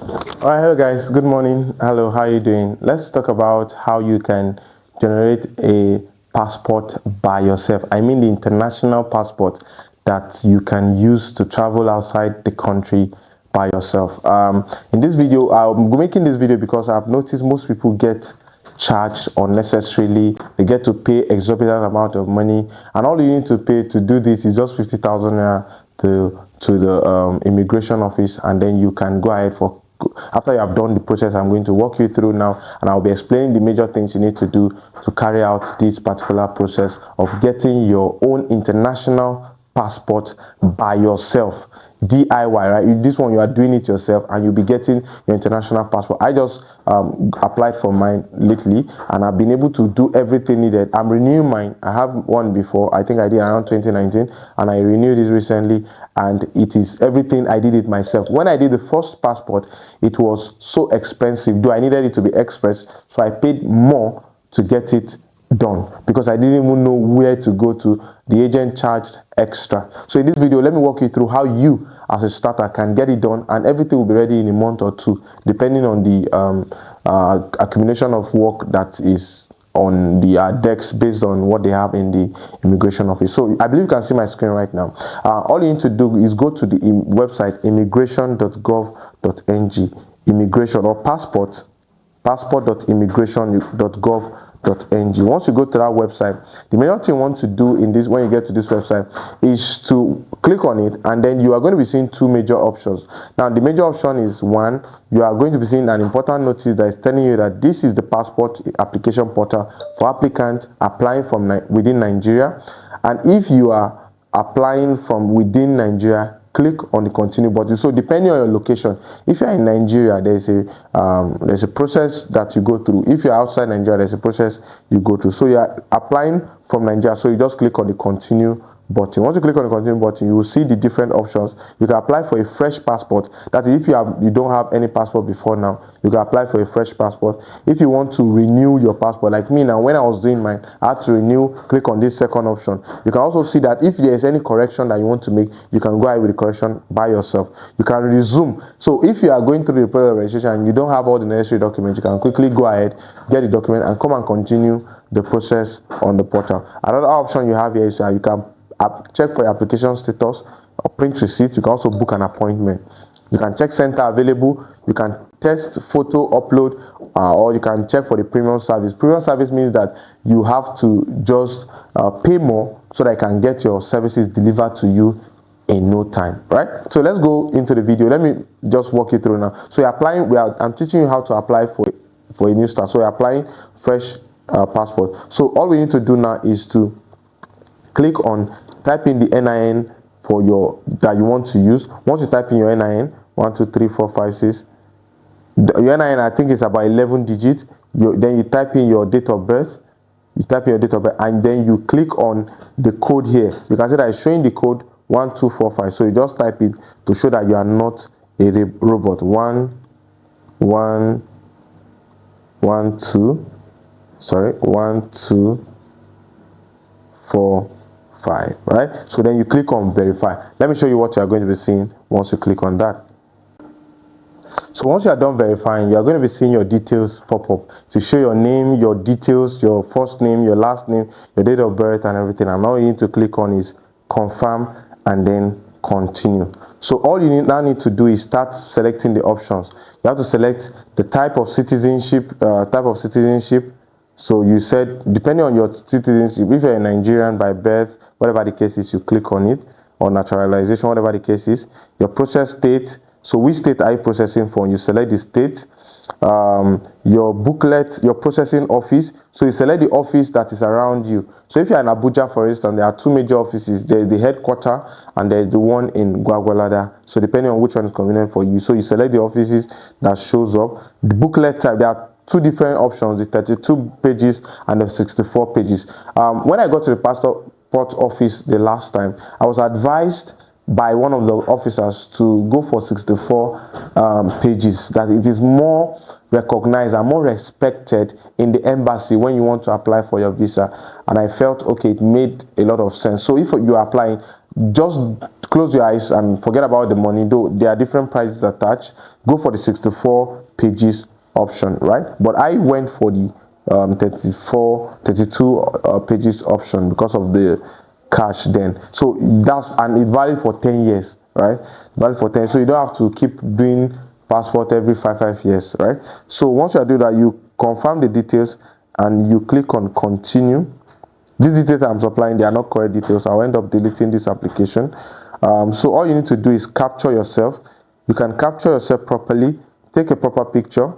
All right, hello guys, good morning. Hello, how are you doing? Let's talk about how you can generate a passport by yourself. I mean the international passport that you can use to travel outside the country by yourself. In this video, I'm making this video because I've noticed most people get charged unnecessarily. They get to pay exorbitant amount of money, and all you need to pay to do this is just 50,000 naira to the immigration office, and then you can go ahead for. After you have done the process, I'm going to walk you through now, and I'll be explaining the major things you need to do to carry out this particular process of getting your own international passport by yourself. DIY, right? This one you are doing it yourself, and you'll be getting your international passport. I just applied for mine lately, and I've been able to do everything needed. I'm renewing mine. I have one before. I think I did around 2019, and I renewed it recently, and it is everything. I did it myself. When I did the first passport, it was so expensive, though I needed it to be express, so I paid more to get it done because I didn't even know where to go to. The agent charged extra. So in this video, let me walk you through how you as a starter can get it done, and everything will be ready in a month or two, depending on the accumulation of work that is on the decks based on what they have in the immigration office. So I believe you can see my screen right now. All you need to do is go to the website immigration.gov.ng, immigration or passport.immigration.gov.ng. Once you go to that website, the major thing you want to do in this, when you get to this website, is to click on it, and then you are going to be seeing two major options. Now the major option is one, you are going to be seeing an important notice that is telling you that this is the passport application portal for applicants applying from within Nigeria, and if you are applying from within Nigeria, click on the continue button. So depending on your location, if you're in Nigeria, there's a process that you go through. If you're outside Nigeria, there's a process you go through. So you're applying from Nigeria, so you just click on the continue button. Once you click on the continue button, you will see the different options. You can apply for a fresh passport. That is, if you don't have any passport before now, you can apply for a fresh passport. If you want to renew your passport, like me now, when I was doing mine, I had to renew. Click on this second option. You can also see that if there is any correction that you want to make, you can go ahead with the correction by yourself. You can resume. So if you are going through the process of registration and you don't have all the necessary documents, you can quickly go ahead, get the document, and come and continue the process on the portal. Another option you have here is you can check for your application status or print receipt. You can also book an appointment. You can check center available. You can test photo upload, or you can check for the premium service. Premium service means that you have to just pay more so that I can get your services delivered to you in no time, right? So let's go into the video. Let me just walk you through now. So you're applying. I'm teaching you how to apply for a new start. So you're applying fresh passport. So all we need to do now is to click on type in the NIN for that you want to use. Once you type in your NIN, 1 2 3 4 5 6, your NIN, I think it's about 11 digits. Then you type in your date of birth. You type in your date of birth, and then you click on the code here. You can see that it's showing the code 1245. So you just type it to show that you are not a robot. 1 1 1 2. Sorry, 1 2 4 5, right? So then you click on verify. Let me show you what you are going to be seeing once you click on that. So once you are done verifying, you are going to be seeing your details pop up to show your name, your details, your first name, your last name, your date of birth, and everything. And all you need to click on is confirm and then continue. So all you now need to do is start selecting the options. You have to select the type of citizenship. So you said, depending on your citizenship, if you're a Nigerian by birth, whatever the case is, you click on it, or naturalization, whatever the case is. Your process state, so which state are you processing for? You select the state. Your booklet, your processing office, so you select the office that is around you. So if you're in Abuja, for instance, there are two major offices. There's the headquarters and there's the one in Gwagwalada. So depending on which one is convenient for you, so you select the offices that shows up. The booklet type, there are two different options, the 32 pages and the 64 pages. When I got to the passport office the last time, I was advised by one of the officers to go for 64 pages, that it is more recognized and more respected in the embassy when you want to apply for your visa. And I felt, okay, it made a lot of sense. So if you are applying, just close your eyes and forget about the money, though there are different prices attached. Go for the 64 pages option, right? But I went for the 32 pages option because of the cash then. So that's, and it's valid for 10 years, right? Valid for 10, so you don't have to keep doing passport every 5 years, right? So once you do that, you confirm the details and you click on continue. These details I'm supplying, they are not correct details. I'll end up deleting this application. So all you need to do is capture yourself. You can capture yourself properly, take a proper picture.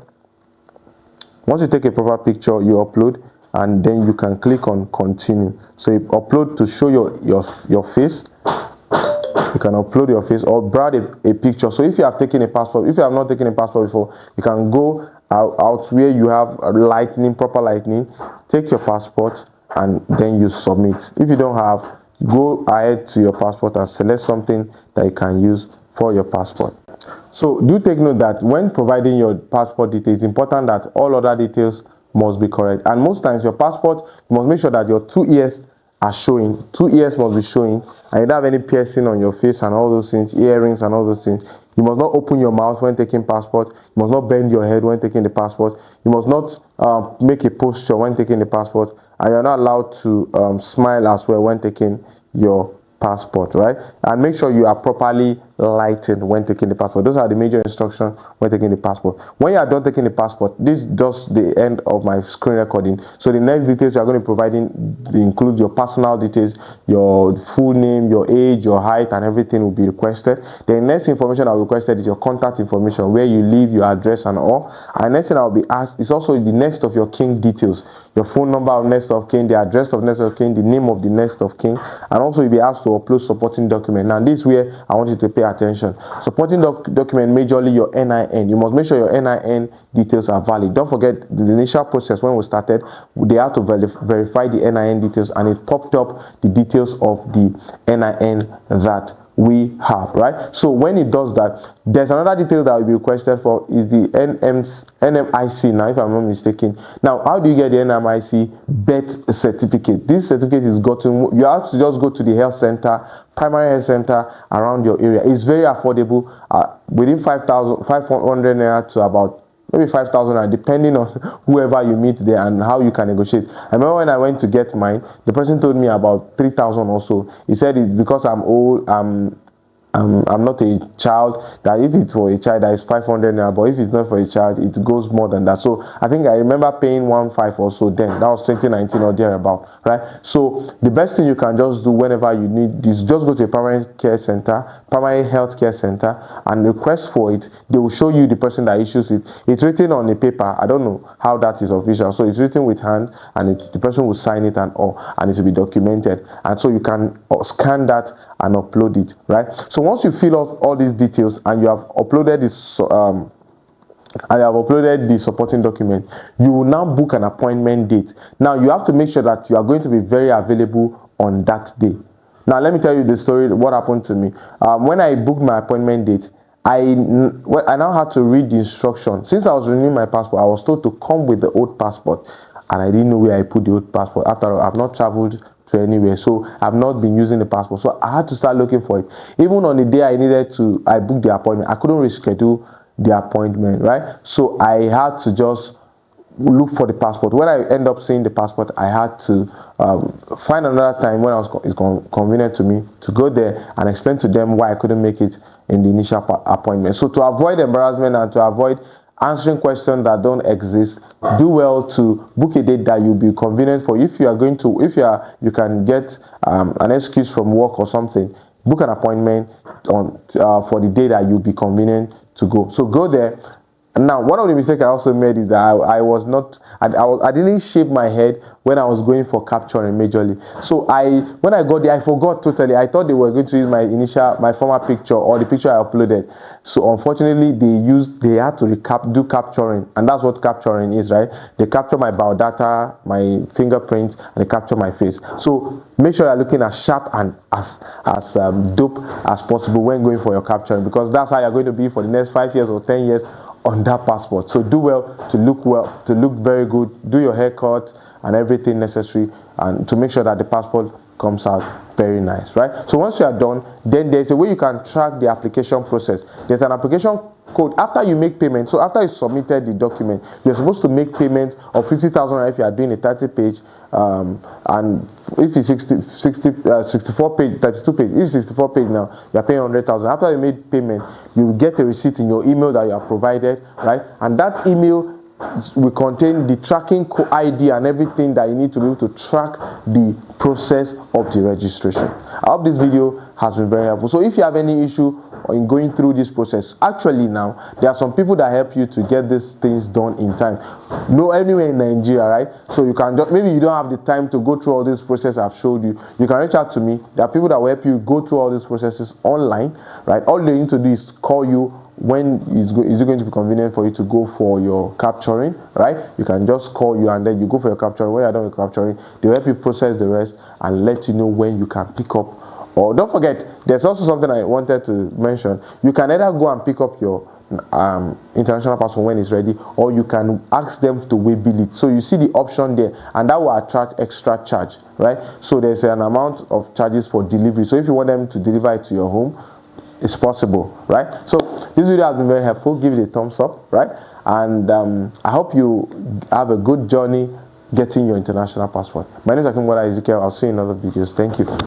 Once you take a proper picture, you upload, and then you can click on continue. So you upload to show your face. You can upload your face or browse a picture. So if you have taken a passport, if you have not taken a passport before, you can go out where you have lightning, proper lightning, take your passport, and then you submit. If you don't have, go ahead to your passport and select something that you can use for your passport. So do take note that when providing your passport details, it's important that all other details must be correct. And most times your passport, you must make sure that your 2 ears are showing. 2 ears must be showing, and you don't have any piercing on your face and all those things, earrings and all those things. You must not open your mouth when taking passport. You must not bend your head when taking the passport. You must not make a posture when taking the passport, and you're not allowed to smile as well when taking your passport, right? And make sure you are properly lightened when taking the passport. Those are the major instructions when taking the passport. When you are done taking the passport, this is just the end of my screen recording. So the next details you are going to be providing include your personal details, your full name, your age, your height, and everything will be requested. The next information I will requested is your contact information, where you live, your address, and all. And next thing I will be asked is also the next of your kin details, your phone number of next of kin, the address of next of kin, the name of the next of kin, and also you'll be asked to upload supporting document. Now this is where I want you to pay attention. Supporting document, majorly your NIN. You must make sure your NIN details are valid. Don't forget the initial process when we started, they had to verify the NIN details, and it popped up the details of the NIN that we have, right? So when it does that, there's another detail that will be requested for is the NMIC. Now, if I'm not mistaken, now how do you get the NMIC birth certificate? This certificate is gotten, you have to just go to the health center, primary health center around your area. It's very affordable, within 500 naira to about maybe 5,000, depending on whoever you meet there and how you can negotiate. I remember when I went to get mine, the person told me about 3,000 or so. He said it's because I'm old, I'm not a child, that if it's for a child that is 500 naira, but if it's not for a child, it goes more than that. So I think I remember paying 1.5 or so then. That was 2019 or thereabout, right? So the best thing you can just do whenever you need this, just go to a primary care center, primary health care center, and request for it. They will show you the person that issues it. It's written on a paper. I don't know how that is official. So it's written with hand, and the person will sign it and all, and it will be documented. And so you can scan that and upload it, right? So once you fill out all these details and you have uploaded this the supporting document, you will now book an appointment date. Now you have to make sure that you are going to be very available on that day. Now let me tell you the story, what happened to me. When I booked my appointment date, I now had to read the instruction. Since I was renewing my passport, I was told to come with the old passport, and I didn't know where I put the old passport. After all, I've not traveled to anywhere, so I've not been using the passport, so I had to start looking for it. Even on the day I booked the appointment, I couldn't reschedule the appointment, right? So I had to just look for the passport. When I end up seeing the passport, I had to find another time when it's convenient to me to go there and explain to them why I couldn't make it in the initial appointment. So to avoid embarrassment and to avoid answering questions that don't exist, do well to book a date that will be convenient for you. If you are going to, you can get an excuse from work or something, book an appointment on for the day that you'll be convenient to go. So go there. Now, one of the mistakes I also made is that I didn't shave my head when I was going for capturing majorly. So when I got there, I forgot totally. I thought they were going to use my former picture or the picture I uploaded. So unfortunately, they had to do capturing, and that's what capturing is, right? They capture my biodata, my fingerprint, and they capture my face. So make sure you're looking as sharp and as dope as possible when going for your capturing, because that's how you're going to be for the next 5 years or 10 years on that passport. So do well, to look very good, do your haircut and everything necessary, and to make sure that the passport comes out very nice, right? So once you are done, then there's a way you can track the application process. There's an application code after you make payment. So after you submitted the document, you're supposed to make payment of 50,000 if you are doing a 30 page, and if it's 64 page, 32 page, if it's 64 page now, you're paying 100,000. After you made payment, you get a receipt in your email that you have provided, right? And that email will contain the tracking ID and everything that you need to be able to track the process of the registration. I hope this video has been very helpful. So if you have any issue in going through this process, actually now there are some people that help you to get these things done in time. No, anywhere in Nigeria, right? So you can just, maybe you don't have the time to go through all this process I've showed you. You can reach out to me. There are people that will help you go through all these processes online, right? All they need to do is call you when is it going to be convenient for you to go for your capturing, right? You can just call you and then you go for your capturing. When you're done with capturing, they'll help you process the rest and let you know when you can pick up. Or don't forget, there's also something I wanted to mention. You can either go and pick up your international passport when it's ready, or you can ask them to waybill it. So you see the option there, and that will attract extra charge, right? So there's an amount of charges for delivery. So if you want them to deliver it to your home, it's possible, right? So this video has been very helpful. Give it a thumbs up, right? And I hope you have a good journey getting your international passport. My name is Ezekiel. I'll see you in other videos. Thank you.